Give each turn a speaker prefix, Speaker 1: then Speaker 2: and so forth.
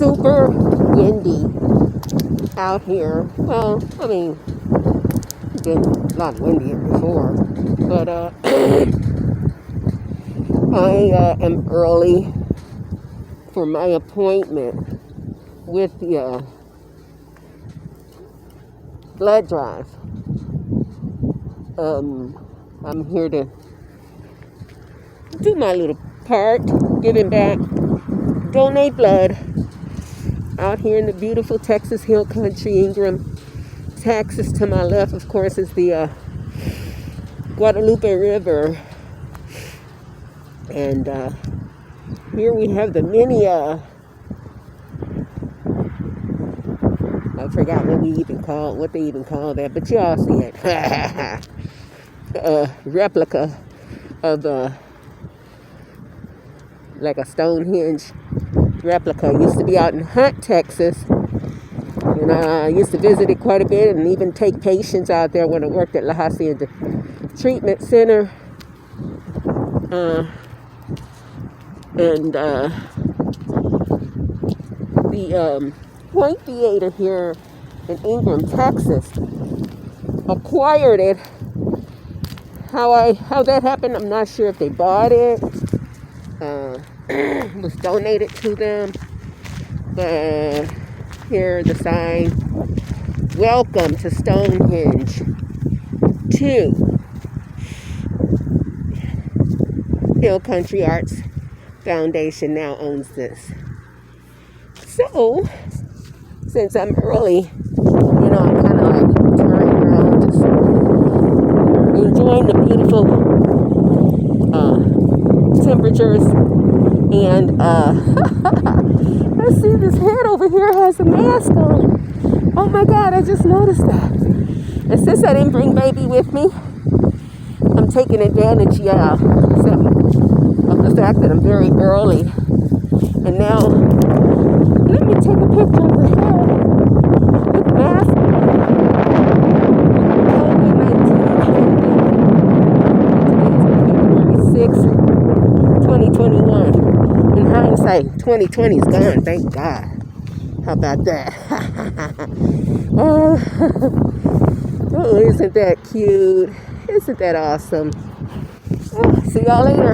Speaker 1: super windy out here. Well, I mean, it's been a lot windier before, but I am early for my appointment with the blood drive. I'm here to do my little part, giving back, donate blood out here in the beautiful Texas Hill Country, Ingram, Texas. To my left, of course, is the Guadalupe River. And here we have the mini, I forgot what they even call that, but y'all see it. Replica of like a Stonehenge replica. Used to be out in Hunt, Texas. And I used to visit it quite a bit and even take patients out there when I worked at La Hacienda Treatment Center. And the Point Theater here in Ingram, Texas, acquired it. How that happened, I'm not sure if they bought it. It was donated to them. But here the sign, welcome to Stonehenge II. Hill Country Arts Foundation now owns this. So, since I'm early, I'm kind of like turning around, just enjoying the beautiful temperatures. And I see this head over here has a mask on. Oh my God, I just noticed that. And since I didn't bring baby with me, I'm taking advantage, of the fact that I'm very early. And now, let me take a picture of the head with the mask. COVID-19. Today's February 6th, 2021. In hindsight, 2020 is gone, thank God. How about that? Oh, isn't that cute? Isn't that awesome? Oh, see y'all later.